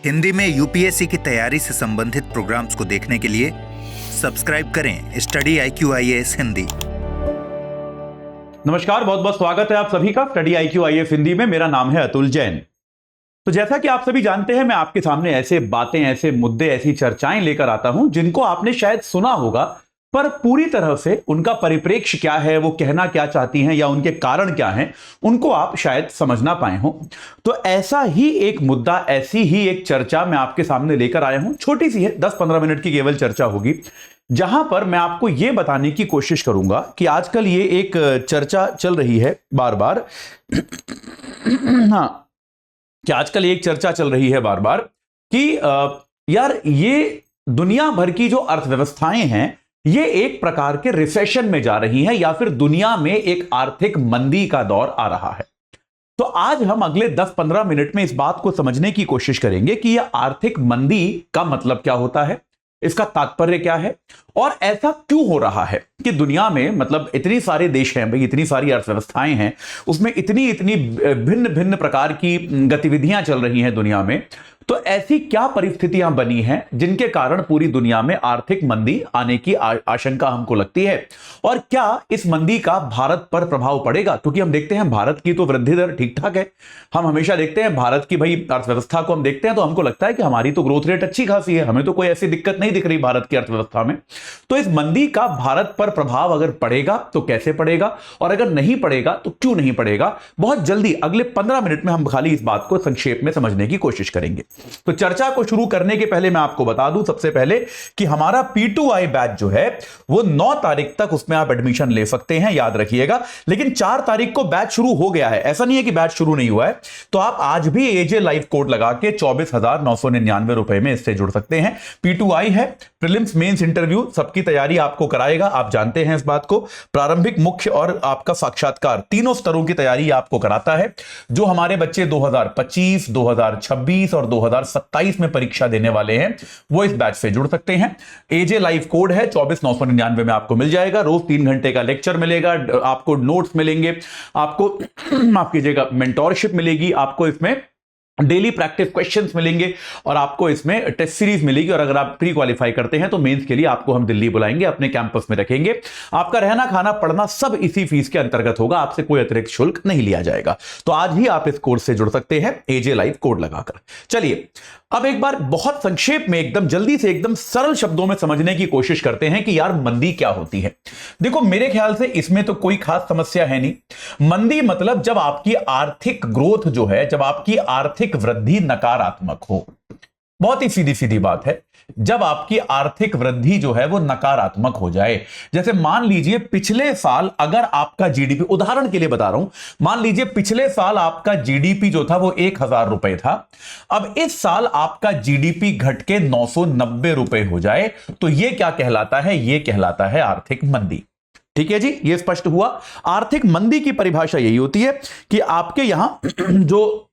हिंदी में यूपीएससी की तैयारी से संबंधित प्रोग्राम्स को देखने के लिए सब्सक्राइब करें स्टडी IQ-IAS हिंदी। नमस्कार, बहुत बहुत स्वागत है आप सभी का स्टडी IQ-IAS हिंदी में। मेरा नाम है अतुल जैन। तो जैसा कि आप सभी जानते हैं, मैं आपके सामने ऐसे बातें, ऐसे मुद्दे, ऐसी चर्चाएं लेकर आता हूं जिनको आपने शायद सुना होगा, पर पूरी तरह से उनका परिप्रेक्ष्य क्या है, वो कहना क्या चाहती हैं या उनके कारण क्या हैं, उनको आप शायद समझ ना पाए हों। तो ऐसा ही एक मुद्दा, ऐसी ही एक चर्चा मैं आपके सामने लेकर आया हूं। छोटी सी है, 10-15 मिनट की केवल चर्चा होगी, जहां पर मैं आपको यह बताने की कोशिश करूंगा कि आजकल ये एक चर्चा चल रही है बार बार हाँ, कि आजकल एक चर्चा चल रही है बार बार कि यार, ये दुनिया भर की जो अर्थव्यवस्थाएं हैं, ये एक प्रकार के रिसेशन में जा रही हैं या फिर दुनिया में एक आर्थिक मंदी का दौर आ रहा है। तो आज हम अगले 10-15 मिनट में इस बात को समझने की कोशिश करेंगे कि यह आर्थिक मंदी का मतलब क्या होता है, इसका तात्पर्य क्या है और ऐसा क्यों हो रहा है कि दुनिया में, मतलब इतनी सारे देश हैं भाई, इतनी सारी अर्थव्यवस्थाएं हैं, उसमें इतनी इतनी भिन्न भिन्न प्रकार की गतिविधियां चल रही हैं दुनिया में। तो ऐसी क्या परिस्थितियां बनी हैं जिनके कारण पूरी दुनिया में आर्थिक मंदी आने की आशंका हमको लगती है, और क्या इस मंदी का भारत पर प्रभाव पड़ेगा? क्योंकि हम देखते हैं भारत की तो वृद्धि दर ठीक ठाक है। हम हमेशा देखते हैं भारत की भाई अर्थव्यवस्था को हम देखते हैं तो हमको लगता है कि हमारी तो ग्रोथ रेट अच्छी खासी है, हमें तो कोई ऐसी दिक्कत नहीं दिख रही भारत की अर्थव्यवस्था में। तो इस मंदी का भारत पर प्रभाव अगर पड़ेगा तो कैसे पड़ेगा, और अगर नहीं पड़ेगा तो क्यों नहीं पड़ेगा, बहुत जल्दी अगले 15 मिनट में हम खाली इस बात को संक्षेप में समझने की कोशिश करेंगे। तो चर्चा को शुरू करने के पहले मैं आपको बता दूं सबसे पहले कि हमारा P2I बैच जो है वो 9 तारीख तक, उसमें आप एडमिशन ले सकते हैं, याद रखिएगा। लेकिन 4 तारीख को बैच शुरू हो गया है, ऐसा नहीं है कि बैच शुरू नहीं हुआ है। तो आप आज भी AJ लाइव कोड लगा के 24,999 रुपए में इससे जुड़ सकते हैं। P2I है, प्रीलिम्स मेंस इंटरव्यू सबकी तैयारी आपको कराएगा, आप जानते हैं इस बात को। प्रारंभिक, मुख्य और आपका साक्षात्कार, तीनों स्तरों की तैयारी आपको कराता है। जो हमारे बच्चे 2025, 2026 और 2027 में परीक्षा देने वाले हैं, वो इस बैच से जुड़ सकते हैं। AJ लाइव कोड है, 24,999 में आपको मिल जाएगा। रोज 3 घंटे का लेक्चर मिलेगा, आपको नोट्स मिलेंगे, आपको माफ कीजिएगा मेंटोरशिप मिलेगी, आपको इसमें डेली प्रैक्टिस क्वेश्चंस मिलेंगे और आपको इसमें टेस्ट सीरीज मिलेगी। और अगर आप प्री क्वालिफाई करते हैं तो मेंस के लिए आपको हम दिल्ली बुलाएंगे, अपने कैंपस में रखेंगे। आपका रहना, खाना, पढ़ना सब इसी फीस के अंतर्गत होगा, आपसे कोई अतिरिक्त शुल्क नहीं लिया जाएगा। तो आज ही आप इस कोर्स से जुड़ सकते हैं AJ लाइव कोड लगाकर। चलिए अब एक बार बहुत संक्षेप में, एकदम जल्दी से, एकदम सरल शब्दों में समझने की कोशिश करते हैं कि यार मंदी क्या होती है। देखो, मेरे ख्याल से इसमें तो कोई खास समस्या है नहीं। मंदी मतलब जब आपकी आर्थिक ग्रोथ जो है, जब आपकी आर्थिक वृद्धि नकारात्मक हो। बहुत ही सीधी सीधी बात है, जब आपकी आर्थिक वृद्धि जो है वो नकारात्मक हो जाए। जैसे मान लीजिए पिछले साल अगर आपका जीडीपी, उदाहरण के लिए बता रहा हूं, मान लीजिए पिछले साल आपका जीडीपी जो था वो 1,000 रुपए था। अब इस साल आपका जीडीपी घट के 990 रुपए हो जाए, तो यह क्या कहलाता है? यह कहलाता है आर्थिक मंदी। ठीक है जी, यह स्पष्ट हुआ। आर्थिक मंदी की परिभाषा यही होती है कि आपके यहां जो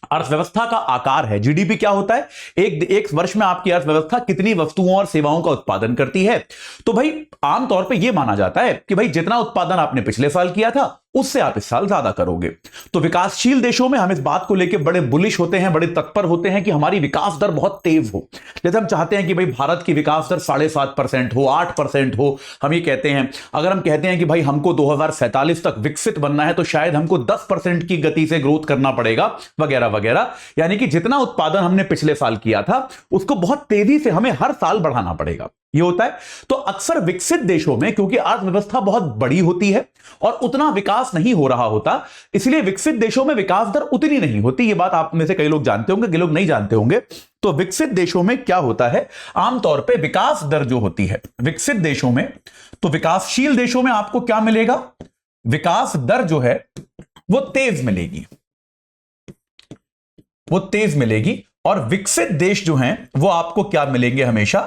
अर्थव्यवस्था का आकार है, जीडीपी क्या होता है, एक वर्ष में आपकी अर्थव्यवस्था कितनी वस्तुओं और सेवाओं का उत्पादन करती है। तो भाई आमतौर पे यह माना जाता है कि भाई जितना उत्पादन आपने पिछले साल किया था उससे आप इस साल ज्यादा करोगे। तो विकासशील देशों में हम इस बात को लेकर बड़े बुलिश होते हैं, बड़े तत्पर होते हैं कि हमारी विकास दर बहुत तेज हो। जैसे हम चाहते हैं कि भाई भारत की विकास दर 7.5% हो, 8% हो, हम ये कहते हैं। अगर हम कहते हैं कि भाई हमको 2047 तक विकसित बनना है तो शायद हमको 10% की गति से ग्रोथ करना पड़ेगा, वगैरह वगैरह। यानी कि जितना उत्पादन हमने पिछले साल किया था उसको बहुत तेजी से हमें हर साल बढ़ाना पड़ेगा, ये होता है। तो अक्सर विकसित देशों में, क्योंकि अर्थव्यवस्था बहुत बड़ी होती है और उतना विकास नहीं हो रहा होता, इसलिए विकसित देशों में विकास दर उतनी नहीं होती। ये बात आप में से कई लोग जानते होंगे, कई लोग नहीं जानते होंगे। तो विकसित देशों में क्या होता है, आमतौर पे विकास दर जो होती है विकसित देशों में, तो विकासशील देशों में आपको क्या मिलेगा? विकास दर जो है वो तेज मिलेगी, वो तेज मिलेगी। और विकसित देश जो हैं वो आपको क्या मिलेंगे? हमेशा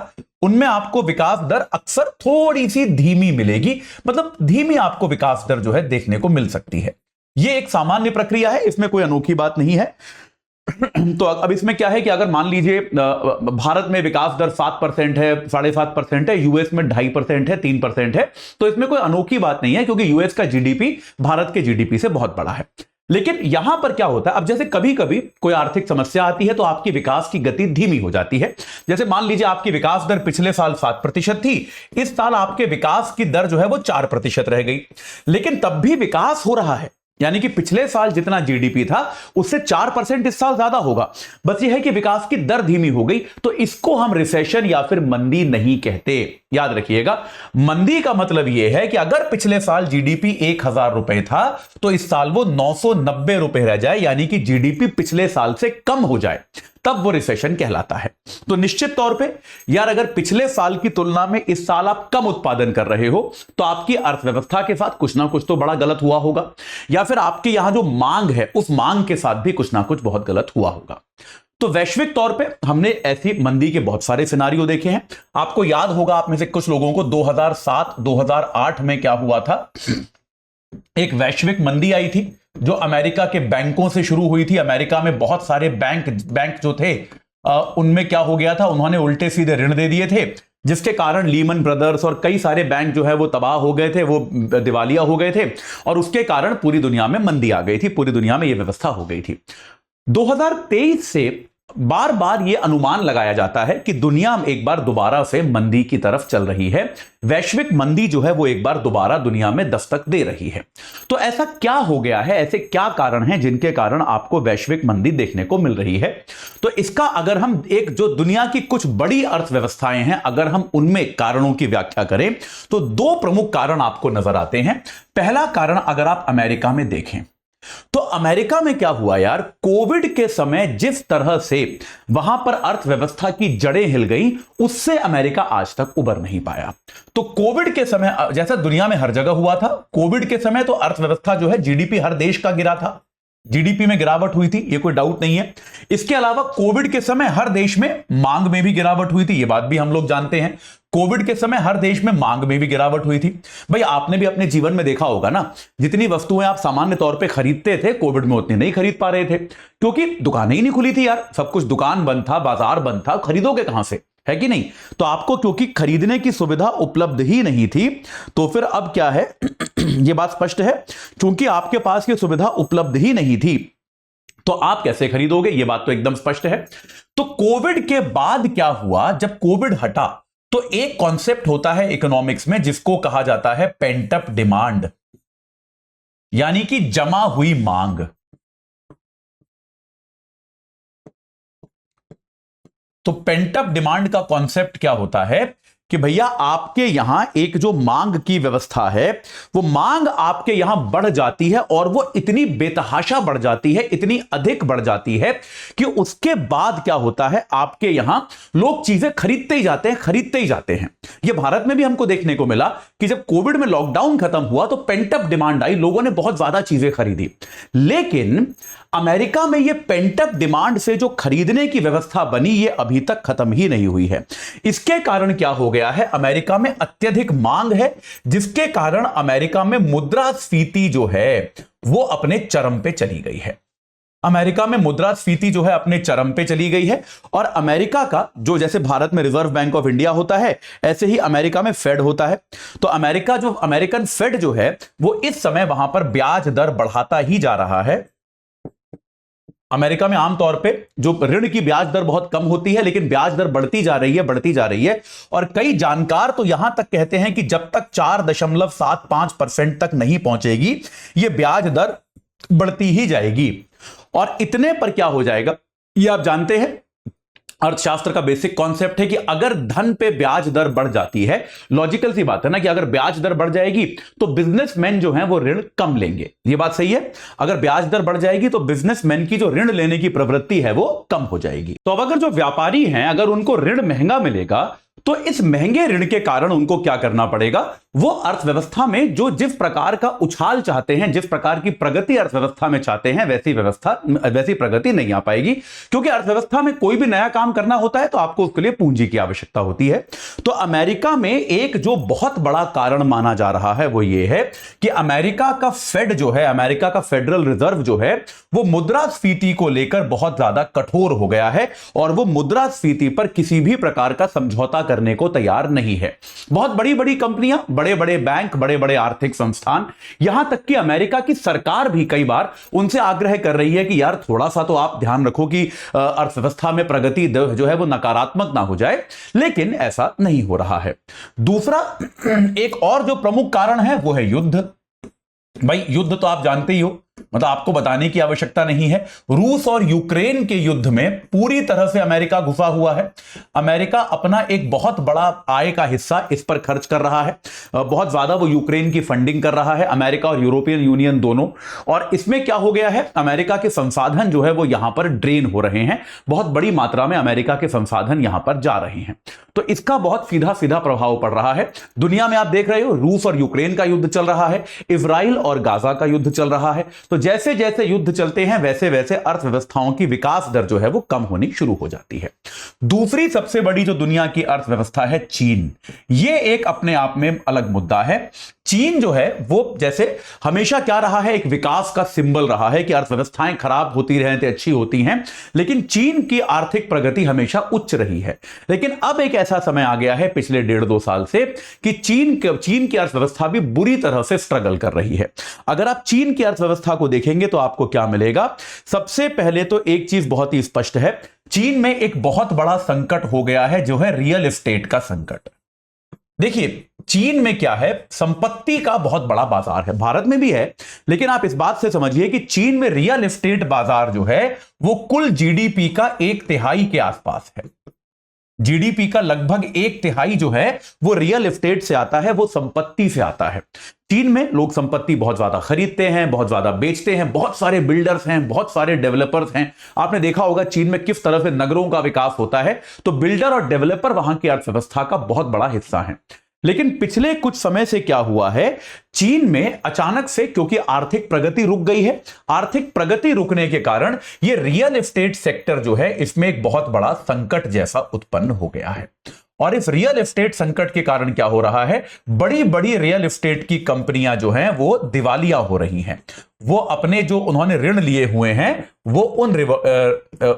उनमें आपको विकास दर अक्सर थोड़ी सी धीमी मिलेगी, मतलब धीमी आपको विकास दर जो है देखने को मिल सकती है। यह एक सामान्य प्रक्रिया है, इसमें कोई अनोखी बात नहीं है। तो अब इसमें क्या है कि अगर मान लीजिए भारत में विकास दर 7% है, 7.5% है, यूएस में 2.5% है, 3% है, तो इसमें कोई अनोखी बात नहीं है, क्योंकि यूएस का जीडीपी भारत के जीडीपी से बहुत बड़ा है। लेकिन यहां पर क्या होता है, अब जैसे कभी कभी कोई आर्थिक समस्या आती है तो आपकी विकास की गति धीमी हो जाती है। जैसे मान लीजिए आपकी विकास दर पिछले साल 7% थी, इस साल आपके विकास की दर जो है वो 4% रह गई, लेकिन तब भी विकास हो रहा है, यानी कि पिछले साल जितना जीडीपी था उससे 4% इस साल ज्यादा होगा। बस यह है कि विकास की दर धीमी हो गई, तो इसको हम रिसेशन या फिर मंदी नहीं कहते। याद रखिएगा, मंदी का मतलब यह है कि अगर पिछले साल जीडीपी 1000 रुपए था तो इस साल वो 990 रुपए रह जाए, यानी कि जीडीपी पिछले साल से कम हो जाए, तब वो रिसेशन कहलाता है। तो निश्चित तौर पे यार, अगर पिछले साल की तुलना में इस साल आप कम उत्पादन कर रहे हो तो आपकी अर्थव्यवस्था के साथ कुछ ना कुछ तो बड़ा गलत हुआ होगा, या फिर आपके यहां जो मांग है उस मांग के साथ भी कुछ ना कुछ बहुत गलत हुआ होगा। तो वैश्विक तौर पे हमने ऐसी मंदी के बहुत सारे सिनारियो देखे हैं। आपको याद होगा, आप में से कुछ लोगों को 2007-2008 में क्या हुआ था, एक वैश्विक मंदी आई थी जो अमेरिका के बैंकों से शुरू हुई थी। अमेरिका में बहुत सारे बैंक जो थे उनमें क्या हो गया था, उन्होंने उल्टे सीधे ऋण दे दिए थे, जिसके कारण लीमन ब्रदर्स और कई सारे बैंक जो है वो तबाह हो गए थे, वो दिवालिया हो गए थे, और उसके कारण पूरी दुनिया में मंदी आ गई थी, पूरी दुनिया में यह व्यवस्था हो गई थी। 2023 से बार बार यह अनुमान लगाया जाता है कि दुनिया एक बार दोबारा से मंदी की तरफ चल रही है, वैश्विक मंदी जो है वो एक बार दोबारा दुनिया में दस्तक दे रही है। तो ऐसा क्या हो गया है, ऐसे क्या कारण हैं जिनके कारण आपको वैश्विक मंदी देखने को मिल रही है? तो इसका अगर हम एक जो दुनिया की कुछ बड़ी अर्थव्यवस्थाएं हैं, अगर हम उनमें कारणों की व्याख्या करें तो दो प्रमुख कारण आपको नजर आते हैं। पहला कारण अगर आप अमेरिका में देखें तो अमेरिका में क्या हुआ यार, कोविड के समय जिस तरह से वहां पर अर्थव्यवस्था की जड़ें हिल गई, उससे अमेरिका आज तक उबर नहीं पाया। तो कोविड के समय, जैसा दुनिया में हर जगह हुआ था, कोविड के समय तो अर्थव्यवस्था जो है, जीडीपी हर देश का गिरा था, जीडीपी में गिरावट हुई थी, यह कोई डाउट नहीं है। इसके अलावा कोविड के समय हर देश में मांग में भी गिरावट हुई थी, यह बात भी हम लोग जानते हैं। कोविड के समय हर देश में मांग में भी गिरावट हुई थी। भाई आपने भी अपने जीवन में देखा होगा ना, जितनी वस्तुएं आप सामान्य तौर पे खरीदते थे, कोविड में उतनी नहीं खरीद पा रहे थे, क्योंकि दुकानें ही नहीं खुली थी यार, सब कुछ दुकान बंद था, बाजार बंद था, खरीदोगे कहां से, है कि नहीं? तो आपको क्योंकि खरीदने की सुविधा उपलब्ध ही नहीं थी, तो फिर अब क्या है यह बात स्पष्ट है, क्योंकि आपके पास यह सुविधा उपलब्ध ही नहीं थी तो आप कैसे खरीदोगे, यह बात तो एकदम स्पष्ट है। तो कोविड के बाद क्या हुआ, जब कोविड हटा तो एक कॉन्सेप्ट होता है इकोनॉमिक्स में जिसको कहा जाता है पेंट अप डिमांड, यानी कि जमा हुई मांग। तो पेंट अप डिमांड का कॉन्सेप्ट क्या होता है कि भैया आपके यहां एक जो मांग की व्यवस्था है, वो मांग आपके यहां बढ़ जाती है और वो इतनी बेतहाशा बढ़ जाती है, इतनी अधिक बढ़ जाती है कि उसके बाद क्या होता है, आपके यहां लोग चीजें खरीदते ही जाते हैं, खरीदते ही जाते हैं। ये भारत में भी हमको देखने को मिला कि जब कोविड में लॉकडाउन खत्म हुआ तो पेंट अप डिमांड आई, लोगों ने बहुत ज्यादा चीजें खरीदी। लेकिन अमेरिका में ये पेंट अप डिमांड से जो खरीदने की व्यवस्था बनी, ये अभी तक खत्म ही नहीं हुई है। इसके कारण क्या हो गया है, अमेरिका में अत्यधिक मांग है, जिसके कारण अमेरिका में मुद्रास्फीति जो है वो अपने चरम पे चली गई है। अमेरिका में मुद्रास्फीति जो है अपने चरम पे चली गई है। और अमेरिका का जो, जैसे भारत में रिजर्व बैंक ऑफ इंडिया होता है, ऐसे ही अमेरिका में फेड होता है। तो अमेरिका जो अमेरिकन फेड जो है वो इस समय वहां पर ब्याज दर बढ़ाता ही जा रहा है। अमेरिका में आमतौर पे जो ऋण की ब्याज दर बहुत कम होती है, लेकिन ब्याज दर बढ़ती जा रही है, बढ़ती जा रही है। और कई जानकार तो यहां तक कहते हैं कि जब तक 4.75% तक नहीं पहुंचेगी, यह ब्याज दर बढ़ती ही जाएगी। और इतने पर क्या हो जाएगा, यह आप जानते हैं, अर्थशास्त्र का बेसिक कॉन्सेप्ट है कि अगर धन पे ब्याज दर बढ़ जाती है, लॉजिकल सी बात है ना कि अगर ब्याज दर बढ़ जाएगी तो बिजनेसमैन जो हैं वो ऋण कम लेंगे। ये बात सही है। अगर ब्याज दर बढ़ जाएगी तो बिजनेसमैन की जो ऋण लेने की प्रवृत्ति है वो कम हो जाएगी। तो अब अगर जो व्यापारी हैं, अगर उनको ऋण महंगा मिलेगा तो इस महंगे ऋण के कारण उनको क्या करना पड़ेगा, वो अर्थव्यवस्था में जो जिस प्रकार का उछाल चाहते हैं, जिस प्रकार की प्रगति अर्थव्यवस्था में चाहते हैं, वैसी प्रगति नहीं आ पाएगी। क्योंकि अर्थव्यवस्था में कोई भी नया काम करना होता है तो आपको उसके लिए पूंजी की आवश्यकता होती है। तो अमेरिका में एक जो बहुत बड़ा कारण माना जा रहा है वो ये है कि अमेरिका का फेड जो है, अमेरिका का फेडरल रिजर्व जो है, वो मुद्रास्फीति को लेकर बहुत ज्यादा कठोर हो गया है और वो मुद्रास्फीति पर किसी भी प्रकार का समझौता करने को तैयार नहीं है। बहुत बड़ी बड़ी कंपनियां, बड़े बड़े बैंक, बड़े बड़े आर्थिक संस्थान, यहां तक कि अमेरिका की सरकार भी कई बार उनसे आग्रह कर रही है कि यार थोड़ा सा तो आप ध्यान रखो कि अर्थव्यवस्था में प्रगति जो है वो नकारात्मक ना हो जाए, लेकिन ऐसा नहीं हो रहा है। दूसरा एक और जो प्रमुख कारण है वो है युद्ध। भाई युद्ध तो आप जानते ही हो, मतलब आपको बताने की आवश्यकता नहीं है। रूस और यूक्रेन के युद्ध में पूरी तरह से अमेरिका घुसा हुआ है। अमेरिका अपना एक बहुत बड़ा आय का हिस्सा इस पर खर्च कर रहा है, बहुत ज्यादा वो यूक्रेन की फंडिंग कर रहा है, अमेरिका और यूरोपियन यूनियन दोनों। और इसमें क्या हो गया है, अमेरिका के संसाधन जो है वो यहां पर ड्रेन हो रहे हैं, बहुत बड़ी मात्रा में अमेरिका के संसाधन यहां पर जा रहे हैं। तो इसका बहुत सीधा सीधा प्रभाव पड़ रहा है। दुनिया में आप देख रहे हो रूस और यूक्रेन का युद्ध चल रहा है, इजराइल और गाजा का युद्ध चल रहा है। तो जैसे जैसे युद्ध चलते हैं वैसे वैसे अर्थव्यवस्थाओं की विकास दर जो है वो कम होनी शुरू हो जाती है। दूसरी सबसे बड़ी जो दुनिया की अर्थव्यवस्था है चीन, ये एक अपने आप में अलग मुद्दा है। चीन जो है वो जैसे हमेशा क्या रहा है, एक विकास का सिंबल रहा है कि अर्थव्यवस्थाएं खराब होती रहें तो अच्छी होती हैं, लेकिन चीन की आर्थिक प्रगति हमेशा उच्च रही है। लेकिन अब एक ऐसा समय आ गया है पिछले 1.5-2 साल से कि चीन की अर्थव्यवस्था भी बुरी तरह से स्ट्रगल कर रही है। अगर आप चीन की अर्थव्यवस्था को देखेंगे तो आपको क्या मिलेगा, सबसे पहले तो एक चीज बहुत ही स्पष्ट है, चीन में एक बहुत बड़ा संकट हो गया है जो है रियल एस्टेट का संकट। देखिए चीन में क्या है, संपत्ति का बहुत बड़ा बाजार है, भारत में भी है, लेकिन आप इस बात से समझिए कि चीन में रियल एस्टेट बाजार जो है वो कुल जीडीपी का 1/3 के आसपास है। जीडीपी का लगभग 1/3 जो है वो रियल एस्टेट से आता है, वो संपत्ति से आता है। चीन में लोग संपत्ति बहुत ज्यादा खरीदते हैं, बहुत ज्यादा बेचते हैं, बहुत सारे बिल्डर्स हैं, बहुत सारे डेवलपर्स हैं। आपने देखा होगा चीन में किस तरह से नगरों का विकास होता है, तो बिल्डर और डेवलपर वहां की अर्थव्यवस्था का बहुत बड़ा हिस्सा है। लेकिन पिछले कुछ समय से क्या हुआ है, चीन में अचानक से क्योंकि आर्थिक प्रगति रुक गई है, आर्थिक प्रगति रुकने के कारण ये रियल एस्टेट सेक्टर जो है इसमें एक बहुत बड़ा संकट जैसा उत्पन्न हो गया है। और इस रियल एस्टेट संकट के कारण क्या हो रहा है, बड़ी बड़ी रियल एस्टेट की कंपनियां जो हैं वो दिवालिया हो रही हैं। वो अपने जो उन्होंने ऋण लिए हुए हैं वो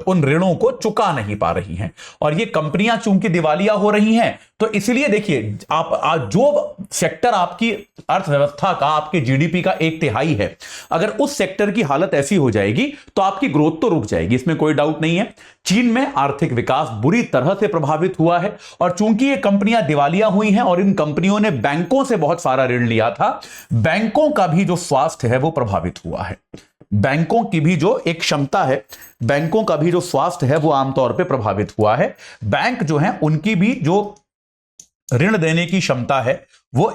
उन ऋणों को चुका नहीं पा रही हैं, और ये कंपनियां चूंकि दिवालिया हो रही हैं तो इसलिए देखिए आप जो सेक्टर आपकी अर्थव्यवस्था का, आपके जीडीपी का 1/3 है, अगर उस सेक्टर की हालत ऐसी हो जाएगी तो आपकी ग्रोथ तो रुक जाएगी, इसमें कोई डाउट नहीं है। चीन में आर्थिक विकास बुरी तरह से प्रभावित हुआ है, और चूंकि ये कंपनियां दिवालिया हुई हैं और इन कंपनियों ने बैंकों से बहुत सारा ऋण लिया था, बैंकों का भी जो स्वास्थ्य है वो प्रभावित हुआ है। बैंकों की भी जो एक क्षमता है, बैंकों का भी जो स्वास्थ्य है वो आमतौर पे प्रभावित हुआ है। बैंक जो है उनकी भी जो ऋण देने की क्षमता है वो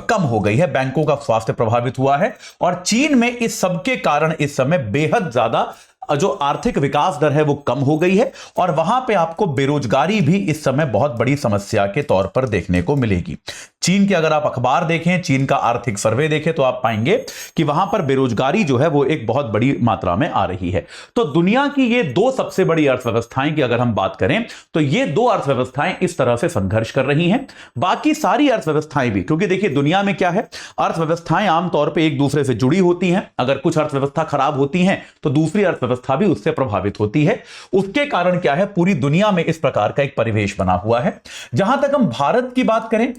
कम हो गई है, बैंकों का स्वास्थ्य प्रभावित हुआ है। और चीन में इस सब के कारण इस समय बेहद ज्यादा जो आर्थिक विकास दर है वो कम हो गई है, और वहां पे आपको बेरोजगारी भी इस समय बहुत बड़ी समस्या के तौर पर देखने को मिलेगी। चीन के अगर आप अखबार देखें, चीन का आर्थिक सर्वे देखें तो आप पाएंगे कि वहां पर बेरोजगारी जो है वो एक बहुत बड़ी मात्रा में आ रही है। तो दुनिया की ये दो सबसे बड़ी अर्थव्यवस्थाएं की अगर हम बात करें तो ये दो अर्थव्यवस्थाएं इस तरह से संघर्ष कर रही हैं। बाकी सारी अर्थव्यवस्थाएं भी, क्योंकि देखिए दुनिया में क्या है, अर्थव्यवस्थाएं आमतौर पर एक दूसरे से जुड़ी होती हैं। अगर कुछ अर्थव्यवस्था खराब होती हैं तो दूसरी अर्थव्यवस्था भी उससे प्रभावित होती है। उसके कारण क्या है, पूरी दुनिया में इस प्रकार का एक परिवेश बना हुआ है। जहां तक हम भारत की बात करें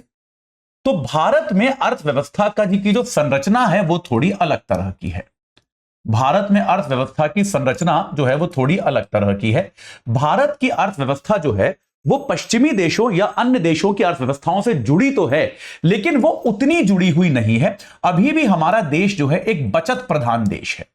तो भारत में अर्थव्यवस्था का की जो संरचना है वो थोड़ी अलग तरह की है। भारत में अर्थव्यवस्था की संरचना जो है वो थोड़ी अलग तरह की है। भारत की अर्थव्यवस्था जो है वो पश्चिमी देशों या अन्य देशों की अर्थव्यवस्थाओं से जुड़ी तो है, लेकिन वो उतनी जुड़ी हुई नहीं है। अभी भी हमारा देश जो है एक बचत प्रधान देश है,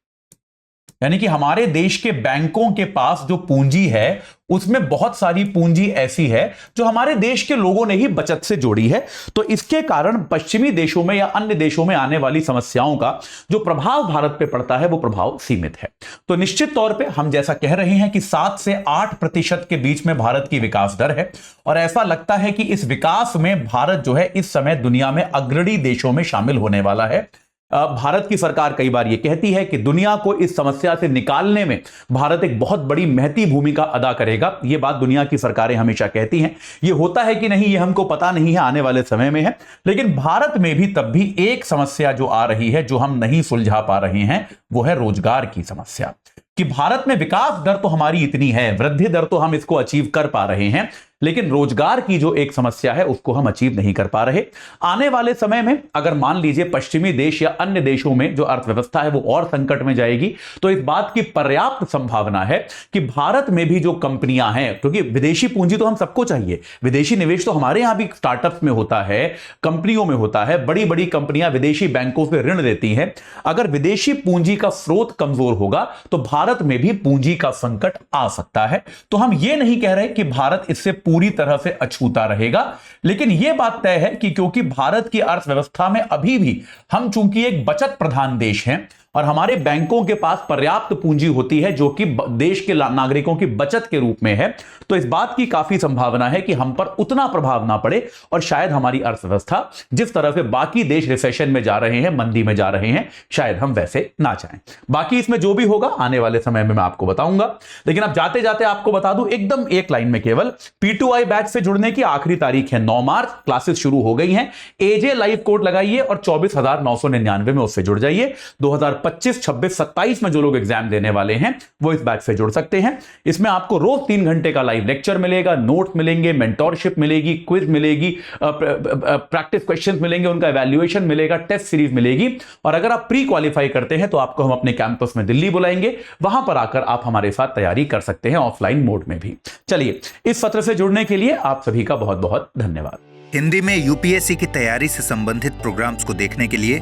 यानी कि हमारे देश के बैंकों के पास जो पूंजी है उसमें बहुत सारी पूंजी ऐसी है जो हमारे देश के लोगों ने ही बचत से जोड़ी है। तो इसके कारण पश्चिमी देशों में या अन्य देशों में आने वाली समस्याओं का जो प्रभाव भारत पे पड़ता है वो प्रभाव सीमित है। तो निश्चित तौर पे हम जैसा कह रहे हैं कि 7 से 8% के बीच में भारत की विकास दर है, और ऐसा लगता है कि इस विकास में भारत जो है इस समय दुनिया में अग्रणी देशों में शामिल होने वाला है। भारत की सरकार कई बार यह कहती है कि दुनिया को इस समस्या से निकालने में भारत एक बहुत बड़ी महती भूमिका अदा करेगा। यह बात दुनिया की सरकारें हमेशा कहती हैं। यह होता है कि नहीं ये हमको पता नहीं है, आने वाले समय में है। लेकिन भारत में भी तब भी एक समस्या जो आ रही है, जो हम नहीं सुलझा पा रहे हैं, वो है रोजगार की समस्या। कि भारत में विकास दर तो हमारी इतनी है, वृद्धि दर तो हम इसको अचीव कर पा रहे हैं, लेकिन रोजगार की जो एक समस्या है उसको हम अचीव नहीं कर पा रहे। आने वाले समय में अगर मान लीजिए पश्चिमी देश या अन्य देशों में जो अर्थव्यवस्था है वो और संकट में जाएगी, तो इस बात की पर्याप्त संभावना है कि भारत में भी जो कंपनियां हैं, क्योंकि विदेशी पूंजी तो हम सबको चाहिए, विदेशी निवेश तो हमारे यहां भी स्टार्टअप्स में होता है, कंपनियों में होता है, बड़ी बड़ी कंपनियां विदेशी बैंकों से ऋण देती हैं। अगर विदेशी पूंजी का स्रोत कमजोर होगा तो भारत में भी पूंजी का संकट आ सकता है। तो हम यह नहीं कह रहे कि भारत इससे पूरी तरह से अछूता रहेगा, लेकिन यह बात तय है कि क्योंकि भारत की अर्थव्यवस्था में अभी भी हम चूंकि एक बचत प्रधान देश हैं और हमारे बैंकों के पास पर्याप्त पूंजी होती है जो कि देश के नागरिकों की बचत के रूप में है, तो इस बात की काफी संभावना है कि हम पर उतना प्रभाव ना पड़े और शायद हमारी अर्थव्यवस्था जिस तरह से बाकी देश रिसेशन में जा रहे हैं, मंदी में जा रहे हैं, शायद हम वैसे ना चाहें। बाकी इसमें जो भी होगा आने वाले समय में मैं आपको बताऊंगा, लेकिन अब जाते जाते आपको बता दूं एकदम एक लाइन में केवल, P2I बैच से जुड़ने की आखिरी तारीख है 9 मार्च, क्लासेस शुरू हो गई हैं। AJ लाइव कोड लगाइए और 24,999 में उससे जुड़ जाइए। 2025, 26, 27 में जो लोग एग्जाम देने वाले हैं वो इस बैच से जुड़ सकते हैं। इसमें आपको रोज 3 घंटे का लाइव लेक्चर मिलेगा, नोट्स मिलेंगे, मेंटोरशिप मिलेगी, क्विज मिलेगी, प्रैक्टिस क्वेश्चंस मिलेंगे, उनका इवैल्यूएशन मिलेगा, टेस्ट सीरीज मिलेगी। और अगर आप प्री क्वालिफाई करते हैं तो आपको हम अपने कैंपस में दिल्ली बुलाएंगे, वहां पर आकर आप हमारे साथ तैयारी कर सकते हैं ऑफलाइन मोड में भी। चलिए, इस सत्र से जुड़ने के लिए आप सभी का बहुत बहुत धन्यवाद। हिंदी में यूपीएससी की तैयारी से संबंधित प्रोग्राम्स को देखने के लिए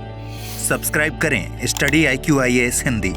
सब्सक्राइब करें स्टडी IQ IAS हिंदी।